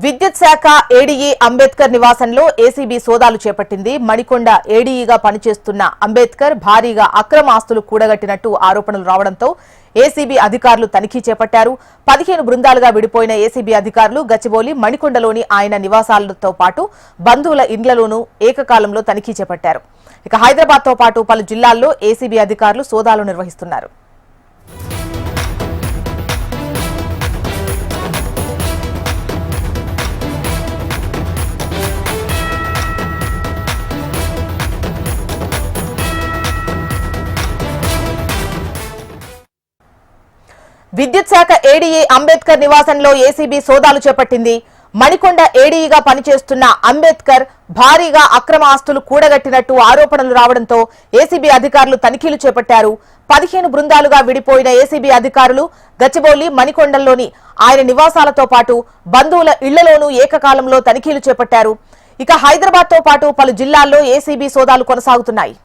విద్యుత్ శాఖ ఏడీఈ అంబేద్కర్ నివాసంలో ఏసీబీ సోదాలు చేపట్టింది. మణికొండ ఏడీఈగా పనిచేస్తున్న అంబేద్కర్ భారీగా అక్రమ ఆస్తులు కూడగట్టినట్టు ఆరోపణలు రావడంతో ఏసీబీ అధికారులు తనిఖీ చేపట్టారు. 15 బృందాలుగా విడిపోయిన ఏసీబీ అధికారులు గచ్చిబౌలి, మణికొండలోని ఆయన నివాసాలతో పాటు బంధువుల ఇండ్లలోనూ ఏకకాలంలో తనిఖీ చేపట్టారు. ఇక హైదరాబాద్తో పాటు పలు జిల్లాల్లో ఏసీబీ అధికారులు సోదాలు నిర్వహిస్తున్నారు. విద్యుత్ శాఖ ఏడీఈ అంబేద్కర్ నివాసంలో ఏసీబీ సోదాలు చేపట్టింది. మణికొండ ఏడీఈగా పనిచేస్తున్న అంబేద్కర్ భారీగా అక్రమ ఆస్తులు కూడగట్టినట్టు ఆరోపణలు రావడంతో ఏసీబీ అధికారులు తనిఖీలు చేపట్టారు. 15 బృందాలుగా విడిపోయిన ఏసీబీ అధికారులు గచ్చిబౌలి, మణికొండల్లోని ఆయన నివాసాలతో పాటు బంధువుల ఇళ్లలోనూ ఏకకాలంలో తనిఖీలు చేపట్టారు. ఇక హైదరాబాద్తో పాటు పలు జిల్లాల్లో ఏసీబీ సోదాలు కొనసాగుతున్నాయి.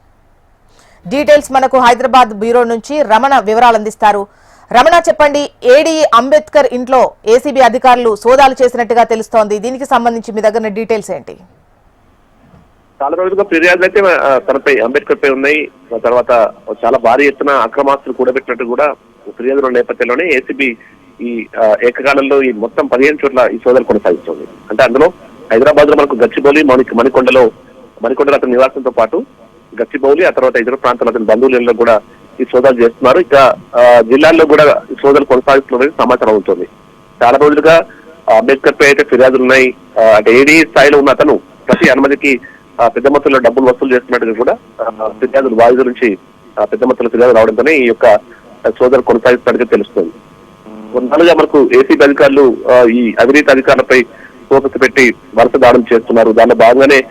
డీటెయిల్స్ మనకు హైదరాబాద్ బ్యూరో నుంచి రమణ వివరాలు అందిస్తారు. రమణ, చెప్పండి, ఏడీఈ అంబేద్కర్ ఇంట్లో ఏసీబీ అధికారులు సోదాలు చేసినట్టుగా తెలుస్తోంది. దీనికి సంబంధించి మీ దగ్గర డీటెయిల్స్ ఏంటి? చాలా రోజులుగా ఫిర్యాదులు అయితే తనపై అంబేద్కర్ పై ఉన్నాయి. తర్వాత చాలా భారీ ఎత్తున అక్రమాస్తులు కూడబెట్టినట్టు కూడా ఫిర్యాదుల నేపథ్యంలోనే ఏసీబీ ఈ ఏకకాలంలో ఈ మొత్తం 15 చోట్ల ఈ సోదాలు కొనసాగిస్తుంది. అంటే అందులో హైదరాబాద్ లో మనకు గచ్చిబౌలి, మణికొండలో అతని నివాసంతో పాటు గచ్చిబౌలి, ఆ తర్వాత ఇతర ప్రాంతాల్లో అతని బంధువులలో కూడా ఈ సోదాలు చేస్తున్నారు. ఇక జిల్లాల్లో కూడా ఈ సోదాలు కొనసాగిస్తున్నది సమాచారం అవుతుంది. చాలా రోజులుగా అంబేద్కర్ పై అయితే ఫిర్యాదులు ఉన్నాయి. అంటే ఏడీ స్థాయిలో ఉన్న అతను ప్రతి అనుమతికి పెద్ద మొత్తంలో డబ్బులు వసూలు చేస్తున్నట్టుగా కూడా ఫిర్యాదులు వాయిదా నుంచి పెద్ద మొత్తంలో ఫిర్యాదులు రావడంతోనే ఈ యొక్క సోదాలు కొనసాగిస్తున్నట్టుగా తెలుస్తుంది. కొన్నాళ్ళుగా మనకు ఏసీబీ అధికారులు ఈ అవినీతి అధికారులపై ఫోకస్ పెట్టి వరుస దాడులు చేస్తున్నారు. దానిలో భాగంగానే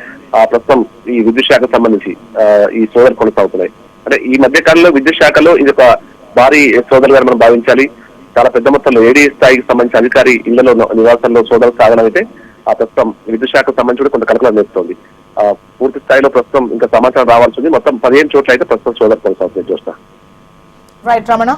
ప్రస్తుతం ఈ విద్యుత్ శాఖకు సంబంధించి ఈ సోదాలు కొనసాగుతున్నాయి. అంటే ఈ మధ్య కాలంలో విద్యుత్ శాఖలో ఇది ఒక భారీ సోదరుగా మనం భావించాలి. చాలా పెద్ద మొత్తంలో ఏడీ స్థాయికి సంబంధించిన అధికారి ఇళ్లలో నివాసంలో సోదరు సాగడం అయితే ప్రస్తుతం విద్యుత్ శాఖకు సంబంధించి కొంత కలకలం నేర్పుతోంది. పూర్తి స్థాయిలో ప్రస్తుతం ఇంకా సమాచారం రావాల్సింది. మొత్తం 15 చోట్ల అయితే ప్రస్తుతం సోదరు కొనసాగుతుంది. చూస్తా రైట్ రమణ.